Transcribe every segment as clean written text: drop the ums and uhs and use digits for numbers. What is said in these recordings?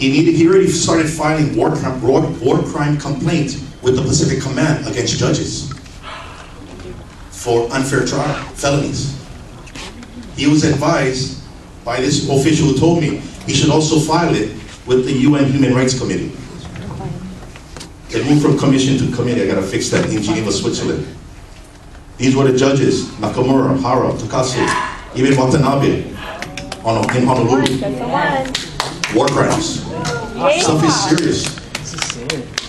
He already started filing war crime complaints with the Pacific Command against judges for unfair trial, felonies. He was advised by this official who told me he should also file it with the UN Human Rights Committee. It moved from commission to committee. I gotta fix that in Geneva, Switzerland. These were the judges: Nakamura, Hara, Takasu, even Watanabe in Honolulu. War crimes. Stuff is serious.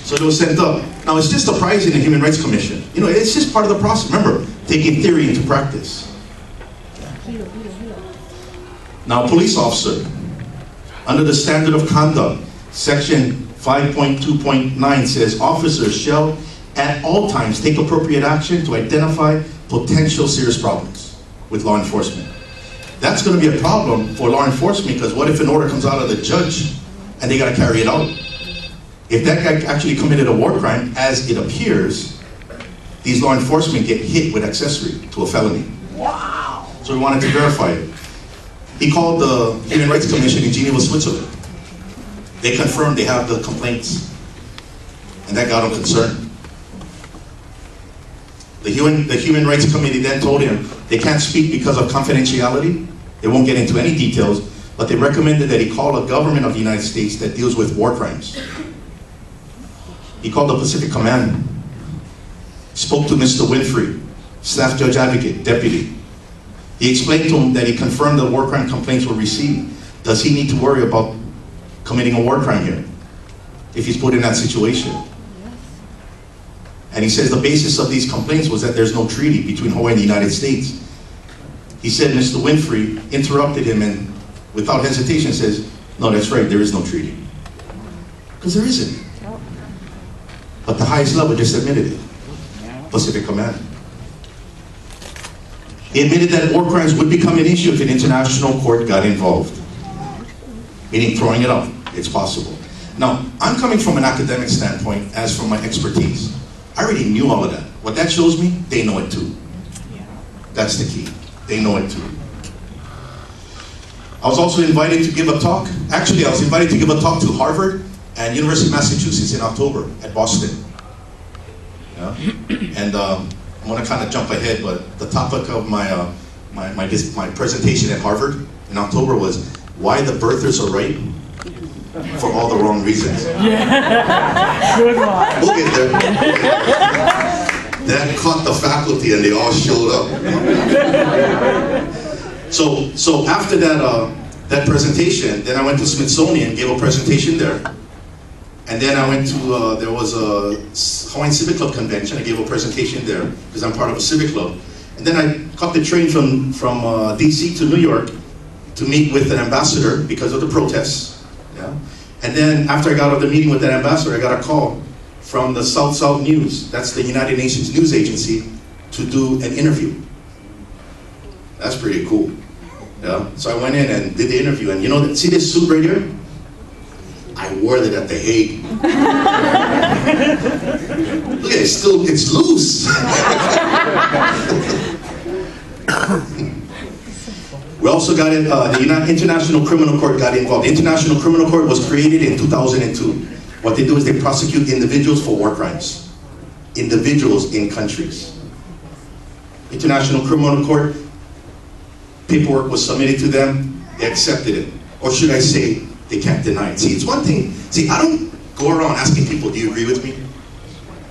So they were sent up. Now it's just surprising the Human Rights Commission. You know, it's just part of the process. Remember, taking theory into practice. Now, a police officer, under the standard of conduct, section 5.2.9 says, officers shall at all times take appropriate action to identify potential serious problems with law enforcement. That's going to be a problem for law enforcement, because what if an order comes out of the judge and they got to carry it out? If that guy actually committed a war crime, as it appears, these law enforcement get hit with accessory to a felony. Wow. So we wanted to verify it. He called the Human Rights Commission in Geneva, Switzerland. They confirmed they have the complaints, and that got him concerned. The Human Rights Committee then told him they can't speak because of confidentiality. They won't get into any details, but they recommended that he call a government of the United States that deals with war crimes. He called the Pacific Command, spoke to Mr. Winfrey, Staff Judge Advocate, Deputy. He explained to him that he confirmed the war crime complaints were received. Does he need to worry about committing a war crime here if he's put in that situation? And he says the basis of these complaints was that there's no treaty between Hawaii and the United States. He said Mr. Winfrey interrupted him and without hesitation says, no, that's right, there is no treaty. Because there isn't. But the highest level just admitted it, Pacific Command. He admitted that war crimes would become an issue if an international court got involved. Meaning throwing it out, it's possible. Now, I'm coming from an academic standpoint as from my expertise. I already knew all of that. What that shows me, they know it too. That's the key. They know it too. I was also invited to give a talk. Actually, I was invited to give a talk to Harvard and University of Massachusetts in October at Boston. Yeah? And I'm going to kind of jump ahead, but the topic of my presentation at Harvard in October was why the birthers are right for all the wrong reasons. Yeah. Good one. We'll get there. That caught the faculty and they all showed up. So after that presentation, then I went to Smithsonian, gave a presentation there. And then I went to, there was a Hawaiian Civic Club convention. I gave a presentation there because I'm part of a civic club. And then I caught the train from DC to New York to meet with an ambassador because of the protests. Yeah? And then after I got out of the meeting with that ambassador, I got a call from the South News, that's the United Nations news agency, to do an interview. That's pretty cool. Yeah? So I went in and did the interview, and you know, see this suit right here? I wore that at The Hague. Look at it, it's loose. We also got in, the International Criminal Court got involved. The International Criminal Court was created in 2002. What they do is they prosecute individuals for war crimes. Individuals in countries. International Criminal Court, paperwork was submitted to them, they accepted it. Or should I say, they can't deny it. See, it's one thing, see, I don't go around asking people, do you agree with me?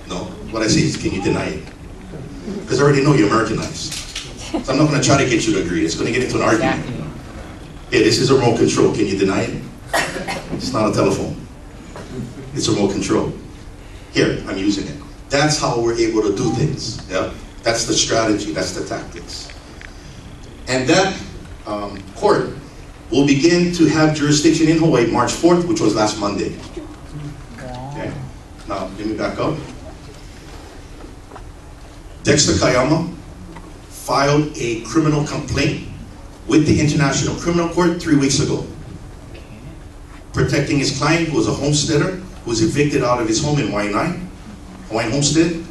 No, what I say is, can you deny it? Because I already know you're Americanized. So I'm not going to try to get you to agree. It's going to get into an argument. Yeah, this is a remote control. Can you deny it? It's not a telephone. It's a remote control. Here, I'm using it. That's how we're able to do things. Yeah? That's the strategy. That's the tactics. And that court will begin to have jurisdiction in Hawaii March 4th, which was last Monday. Okay? Now, let me back up. Dexter Kayama filed a criminal complaint with the International Criminal Court 3 weeks ago, protecting his client who was a homesteader who was evicted out of his home in Waianae, Hawaiian homestead,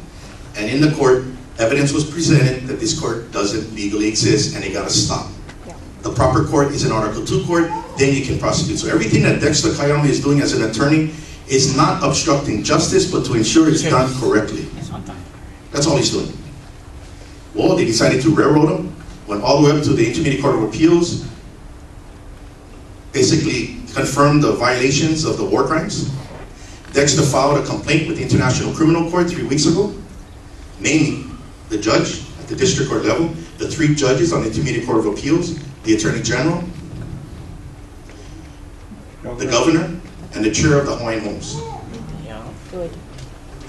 and in the court, evidence was presented that this court doesn't legally exist and it got to stop. The proper court is an Article 2 court. then you can prosecute. So everything that Dexter Kayama is doing as an attorney is not obstructing justice, but to ensure it's done correctly. That's all he's doing. Well, they decided to railroad him, went all the way up to the Intermediate Court of Appeals, basically confirmed the violations of the war crimes. Dexter filed a complaint with the International Criminal Court 3 weeks ago, namely the judge at the district court level, the 3 judges on the Intermediate Court of Appeals, the Attorney General, the governor, and the chair of the Hawaiian Homes. Good.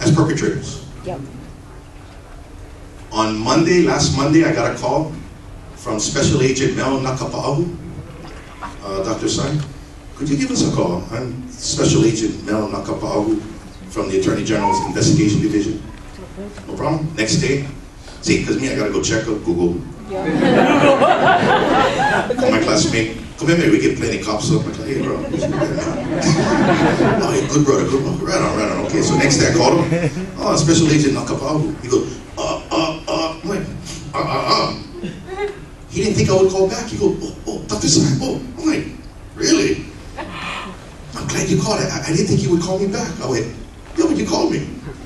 As perpetrators. Yep. On Monday, last Monday, I got a call from Special Agent Mel Nakapa'ahu. Dr. Sai, could you give us a call? I'm Special Agent Mel Nakapa'ahu from the Attorney General's Investigation Division. No problem. Next day, see, because me, I gotta go check out Google. Yeah. My classmate, come here, we get plenty cops up. I'm like, hey, bro. Oh, hey, good brother, good brother. Right on. Okay, so next day I called him. Oh, Special Agent Nakapa'ahu. He goes, I'm like, He didn't think I would call back. He goes, oh, Dr. Sai, oh. I'm like, really? I'm glad you called. I didn't think you would call me back. I went, yeah, but you called me.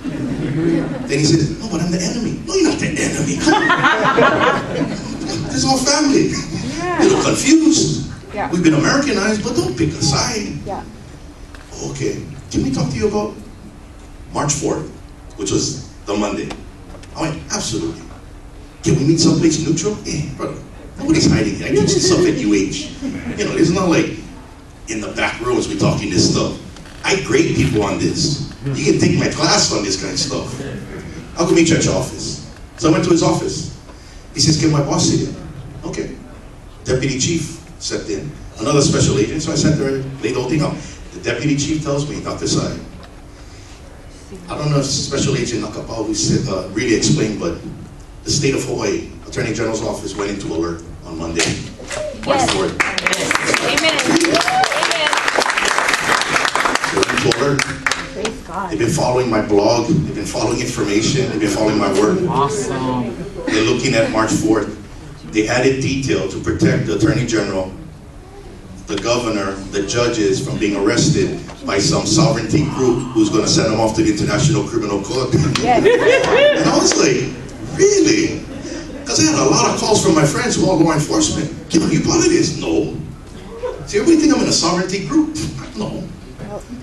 Then he says, no, but I'm the enemy. No, you're not the enemy. This is all family. Yeah. You look confused. Yeah. We've been Americanized, but don't pick a side. Yeah. Okay, can we talk to you about March 4th, which was the Monday? I went, absolutely. Can we meet someplace neutral? Eh, brother, nobody's hiding here. I teach this stuff at UH. You know, it's not like in the back rooms we're talking this stuff. I grade people on this. You can take my class on this kind of stuff. I'll go meet you at your office. So I went to his office. He says, can my boss see you? Okay. Deputy Chief stepped in. Another special agent, so I sat there and laid the whole thing out. The Deputy Chief tells me, Dr. Sai, I don't know if Special Agent Nakapa'ahu really explained, but the state of Hawaii, Attorney General's office went into alert on Monday, March 4th. Amen. They went into alert. Praise God. They've been following my blog, they've been following information, they've been following my work. Awesome. They're looking at March 4th. They added detail to protect the Attorney General, the governor, the judges from being arrested by some sovereignty group who's going to send them off to the International Criminal Court. Yes. And I was like, really? Because I had a lot of calls from my friends who are law enforcement. You know, you part of this? No. See, everybody think I'm in a sovereignty group? No.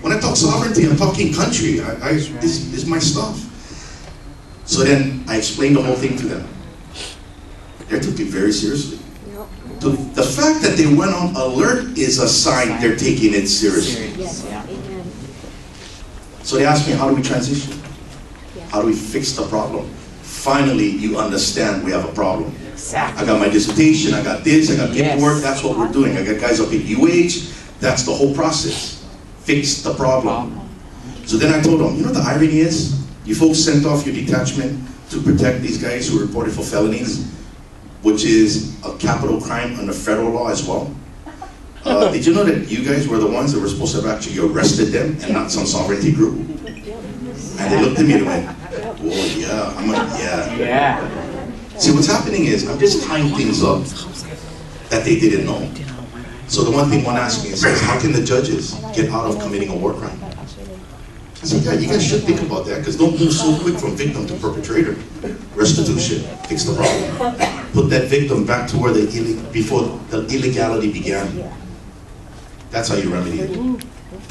When I talk sovereignty, I'm talking country. This is my stuff. So then I explained the whole thing to them. They took it very seriously. The fact that they went on alert is a sign they're taking it seriously. Yes. Amen. So they asked me, how do we transition? How do we fix the problem? Finally, you understand we have a problem. Exactly. I got my dissertation, I got this, I got paperwork, that's what we're doing. I got guys up at UH, that's the whole process. Fix the problem. So then I told them, you know what the irony is? You folks sent off your detachment to protect these guys who were reported for felonies, which is a capital crime under federal law as well. Did you know that you guys were the ones that were supposed to have actually arrested them and not some sovereignty group? And they looked at me and went, whoa, yeah, I'm like, yeah. Yeah. See, what's happening is I'm just tying things up that they didn't know. So the one thing one asked me is, how can the judges get out of committing a war crime? I said, yeah, you guys should think about that, because don't move so quick from victim to perpetrator. Restitution, fix the problem. Put that victim back to where before the illegality began. That's how you remedy it.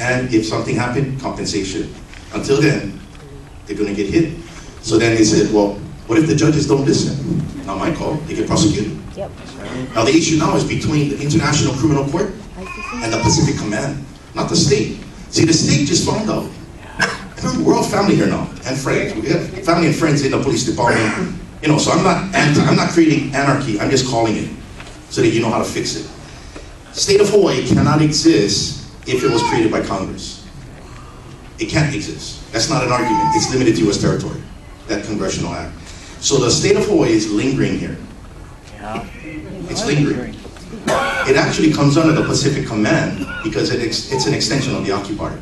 And if something happened, compensation. Until then, they're going to get hit. So then they said, well, what if the judges don't listen? Not my call, they get prosecuted. Yep. Now the issue now is between the International Criminal Court and the Pacific Command, not the state. See, the state just found out. Remember, we're all family here now, and friends. We have family and friends in the police department. You know, so I'm not creating anarchy, I'm just calling it, so that you know how to fix it. State of Hawaii cannot exist if it was created by Congress. It can't exist. That's not an argument. It's limited to U.S. territory, that congressional act. So the state of Hawaii is lingering here. Yeah. It's lingering. It actually comes under the Pacific Command because it's an extension of the occupier.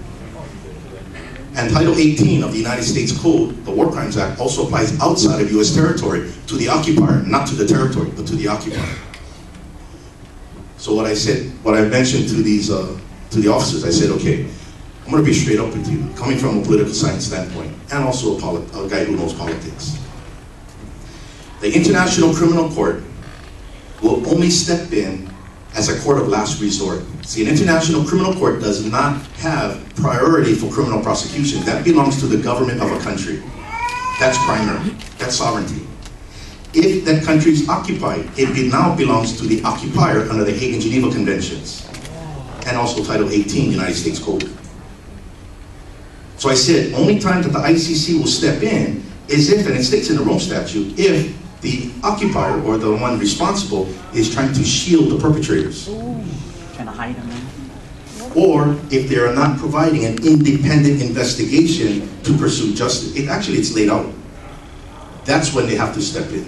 And Title 18 of the United States Code, the War Crimes Act, also applies outside of U.S. territory to the occupier, not to the territory, but to the occupier. So what I said, what I mentioned to these, to the officers, I said, okay, I'm going to be straight up with you, coming from a political science standpoint, and also a guy who knows politics. The International Criminal Court will only step in as a court of last resort. See, an International Criminal Court does not have priority for criminal prosecution. That belongs to the government of a country. That's primary. That's sovereignty. If that country is occupied, it now belongs to the occupier under the Hague and Geneva Conventions, and also Title 18, United States Code. So I said, only time that the ICC will step in is if, and it states in the Rome Statute, if the occupier or the one responsible is trying to shield the perpetrators. Trying to hide them. Or if they are not providing an independent investigation to pursue justice. It's laid out. That's when they have to step in.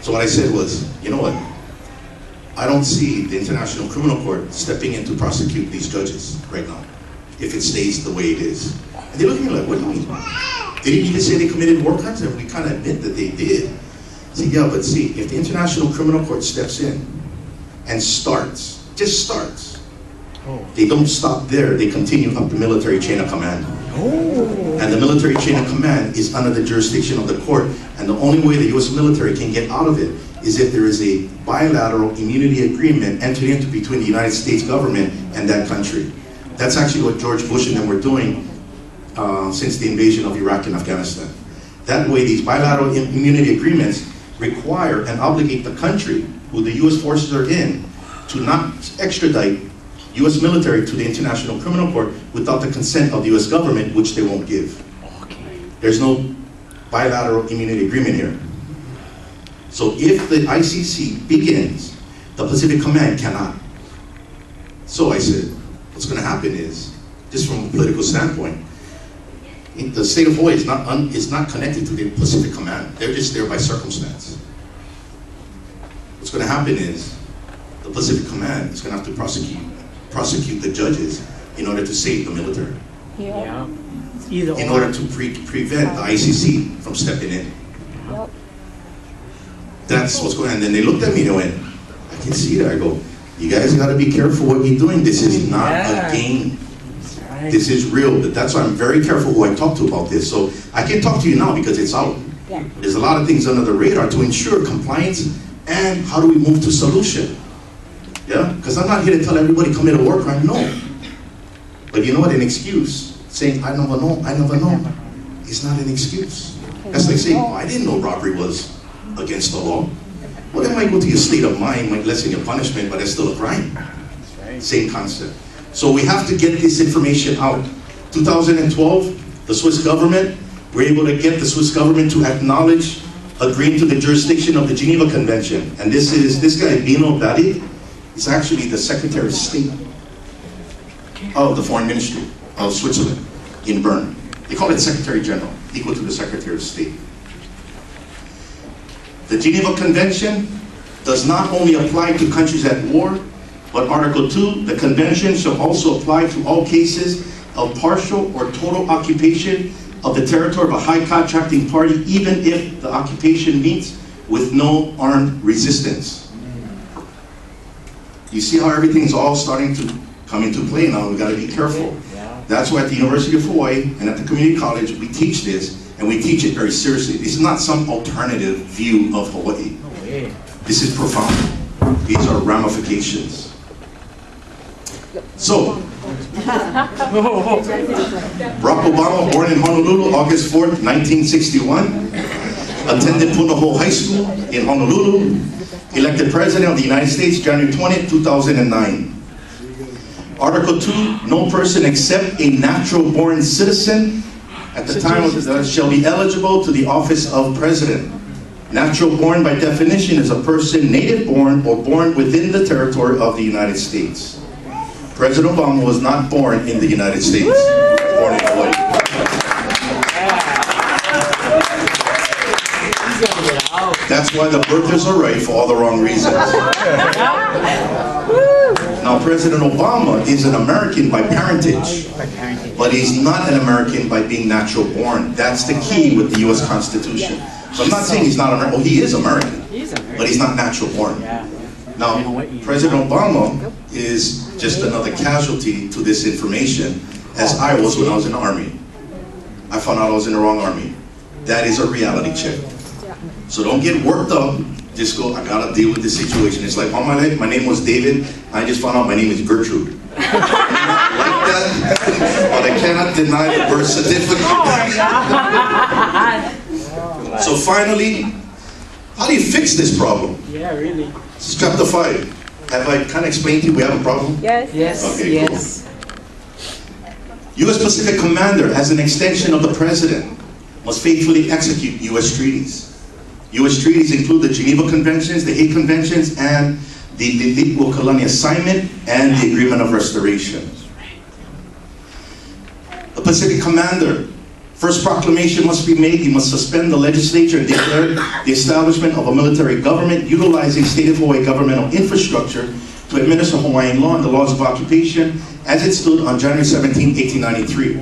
So what I said was, you know what? I don't see the International Criminal Court stepping in to prosecute these judges right now, if it stays the way it is. And they look at me like, what do you mean? They didn't even say they committed war crimes, and we kind of admit that they did. See, yeah, but see, if the International Criminal Court steps in and starts, just starts, they don't stop there, they continue up the military chain of command. And the military chain of command is under the jurisdiction of the court, and the only way the U.S. military can get out of it is if there is a bilateral immunity agreement entered into between the United States government and that country. That's actually what George Bush and them were doing since the invasion of Iraq and Afghanistan. That way, these bilateral immunity agreements require and obligate the country who the U.S. forces are in to not extradite U.S. military to the International Criminal Court without the consent of the U.S. government, which they won't give. There's no bilateral immunity agreement here. So if the ICC begins, the Pacific Command cannot. So I said, what's going to happen is, just from a political standpoint, the state of Hawaii is not connected to the Pacific Command. They're just there by circumstance. What's going to happen is, the Pacific Command is going to have to prosecute the judges in order to save the military. Yeah. In order to prevent the ICC from stepping in. Yep. That's what's going on. And then they looked at me and they went, I can see that. I go, you guys got to be careful what you're doing. This is not a game. Right. This is real. But that's why I'm very careful who I talk to about this. So I can talk to you now because it's out. Yeah. There's a lot of things under the radar to ensure compliance and how do we move to solution. Yeah? Because I'm not here to tell everybody commit a war crime. No. But you know what? An excuse, saying I never know, is not an excuse. That's like saying, oh, I didn't know robbery was against the law. Well, that might go to your state of mind, might lessen your punishment, but it's still a crime. Right. Same concept. So we have to get this information out. 2012, the Swiss government, we're able to get the Swiss government to acknowledge, agreeing to the jurisdiction of the Geneva Convention. And this guy, Bino Dadi, is actually the Secretary of State of the Foreign Ministry of Switzerland in Bern. They call it Secretary General, equal to the Secretary of State. The Geneva Convention does not only apply to countries at war, but Article 2, the Convention shall also apply to all cases of partial or total occupation of the territory of a high contracting party, even if the occupation meets with no armed resistance. You see how everything's all starting to come into play now. We've got to be careful. That's why at the University of Hawaii and at the community college, we teach this, and we teach it very seriously. This is not some alternative view of Hawaii. This is profound. These are ramifications. So, Barack Obama, born in Honolulu, August 4th, 1961, attended Punahou High School in Honolulu, elected President of the United States, January 20th, 2009. Article 2, no person except a natural-born citizen at the time shall be eligible to the office of President. Natural-born, by definition, is a person native-born or born within the territory of the United States. President Obama was not born in the United States. He was born in Hawaii. That's why the birthers are right for all the wrong reasons. Now, President Obama is an American by parentage, but he's not an American by being natural born. That's the key with the U.S. Constitution. So I'm not saying he's not American. Oh, he is American, but he's not natural born. Now, President Obama is just another casualty to this information, as I was when I was in the Army. I found out I was in the wrong Army. That is a reality check. So don't get worked up. Just go, I gotta deal with this situation. It's like, all my life, my name was David. I just found out my name is Gertrude. Like that, but I cannot deny the birth certificate. So finally, how do you fix this problem? Yeah, really. This is chapter 5. Have I kind of explained to you we have a problem? Yes. Yes. Okay, yes. Cool. U.S.Pacific Commander, as an extension of the President, must faithfully execute U.S. treaties. U.S. treaties include the Geneva Conventions, the Hague Conventions, and the Delictual Colony Assignment and the Agreement of Restoration. The Pacific Commander, first proclamation must be made. He must suspend the legislature and declare the establishment of a military government utilizing state of Hawaii governmental infrastructure to administer Hawaiian law and the laws of occupation as it stood on January 17, 1893.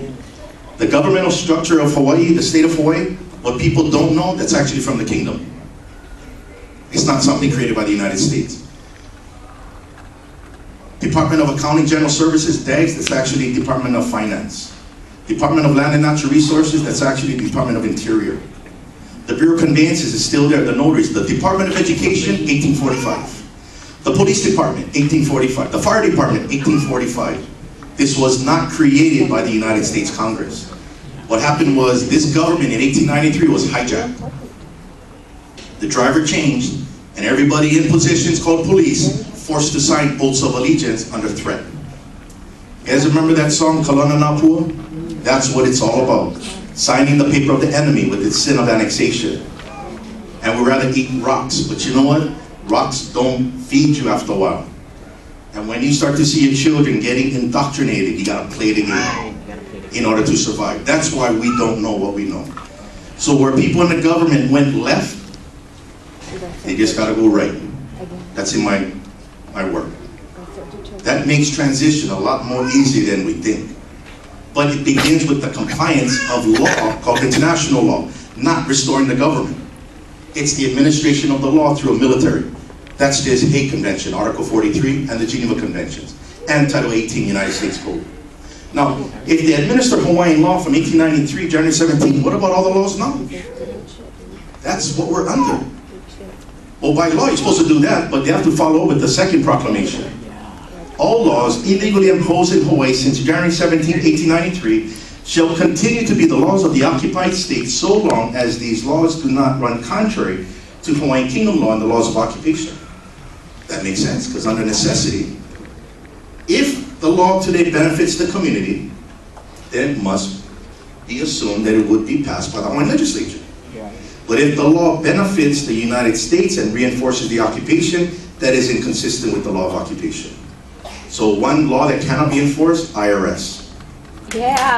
The governmental structure of Hawaii, the state of Hawaii, what people don't know, that's actually from the kingdom. It's not something created by the United States. Department of Accounting General Services, DAGS, that's actually Department of Finance. Department of Land and Natural Resources, that's actually Department of Interior. The Bureau of Conveyances is still there, the notaries. The Department of Education, 1845. The Police Department, 1845. The Fire Department, 1845. This was not created by the United States Congress. What happened was this government in 1893 was hijacked. The driver changed, and everybody in positions called police forced to sign oaths of allegiance under threat. You guys remember that song, Kalana Napua? That's what it's all about. Signing the paper of the enemy with its sin of annexation. And we'd rather eat rocks, but you know what? Rocks don't feed you after a while. And when you start to see your children getting indoctrinated, you gotta play the game in order to survive. That's why we don't know what we know. So where people in the government went left, they just gotta go right. That's in my work. That makes transition a lot more easy than we think. But it begins with the compliance of law called international law, not restoring the government. It's the administration of the law through a military. That's this Hague Convention, Article 43, and the Geneva Conventions, and Title 18, United States Code. Now, if they administer Hawaiian law from 1893, January 17, what about all the laws now? That's what we're under. Well, by law, you're supposed to do that, but they have to follow with the second proclamation. All laws illegally imposed in Hawaii since January 17, 1893 shall continue to be the laws of the occupied state so long as these laws do not run contrary to Hawaiian Kingdom law and the laws of occupation. That makes sense, because under necessity, if the law today benefits the community, then it must be assumed that it would be passed by the Hawaiian legislature. But if the law benefits the United States and reinforces the occupation, that is inconsistent with the law of occupation. So one law that cannot be enforced, IRS. Yeah.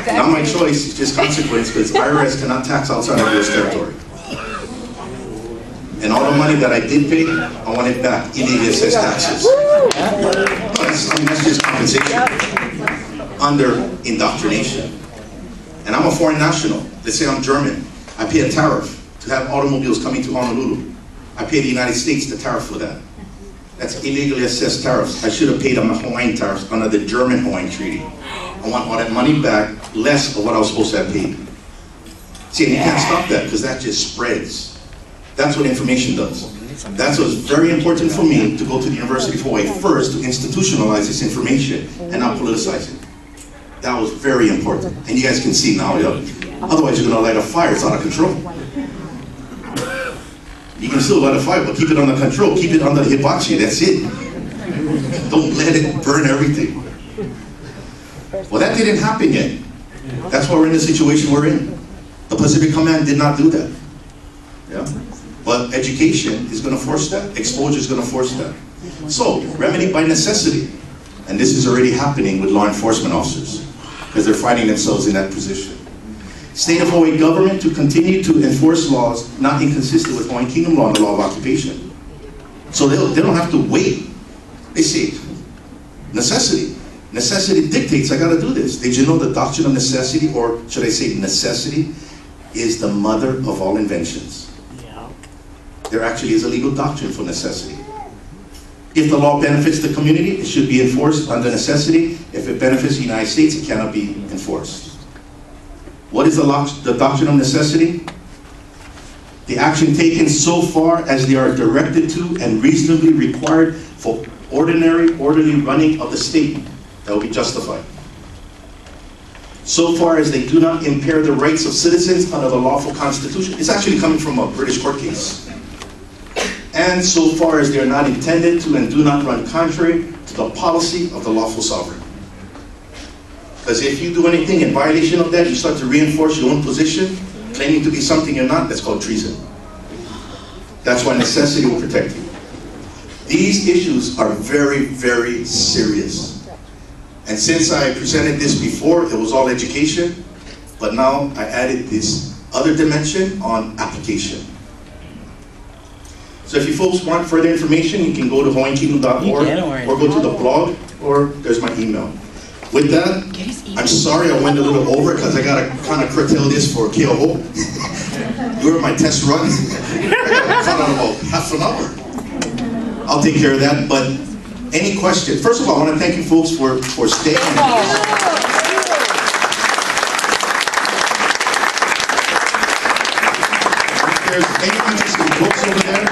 Not my choice, it's just consequence, because IRS cannot tax outside of U.S. territory. And all the money that I did pay, I want it back, illegally assessed taxes. That's just compensation under indoctrination. And I'm a foreign national. Let's say I'm German. I pay a tariff to have automobiles coming to Honolulu. I pay the United States the tariff for that. That's illegally assessed tariffs. I should have paid on the Hawaiian tariffs under the German Hawaiian Treaty. I want all that money back, less of what I was supposed to have paid. See, and you can't stop that because that just spreads. That's what information does. That's what's very important for me to go to the University of Hawaii first to institutionalize this information and not politicize it. That was very important. And you guys can see now, otherwise you're going to light a fire. It's out of control. You can still light a fire, but keep it under control. Keep it under the hibachi. That's it. Don't let it burn everything. Well, that didn't happen yet. That's why we're in the situation we're in. The Pacific Command did not do that. Yeah? But education is going to force that. Exposure is going to force that. So, remedy by necessity. And this is already happening with law enforcement officers because they're finding themselves in that position. State of Hawaii government to continue to enforce laws not inconsistent with Hawaiian Kingdom law and the law of occupation. So they don't have to wait. They say, necessity. Necessity dictates I got to do this. Did you know the doctrine of necessity, or should I say necessity, is the mother of all inventions? Yeah. there actually is a legal doctrine for necessity. If the law benefits the community, it should be enforced under necessity. If it benefits the United States, it cannot be enforced. What is the doctrine of necessity? The action taken so far as they are directed to and reasonably required for orderly running of the state that will be justified. So far as they do not impair the rights of citizens under the lawful constitution. It's actually coming from a British court case. And so far as they are not intended to and do not run contrary to the policy of the lawful sovereign. Because if you do anything in violation of that, you start to reinforce your own position, claiming to be something you're not, that's called treason. That's why necessity will protect you. These issues are very, very serious. And since I presented this before, it was all education, but now I added this other dimension on application. So if you folks want further information, you can go to hawaiiankingdom.org or go to the blog, or there's my email. With that, I'm sorry I went a little over because I got to kind of curtail this for Keoho. During my test run, I got cut out about half an hour. I'll take care of that, but any questions? First of all, I want to thank you folks for staying. If there's any questions, folks over there.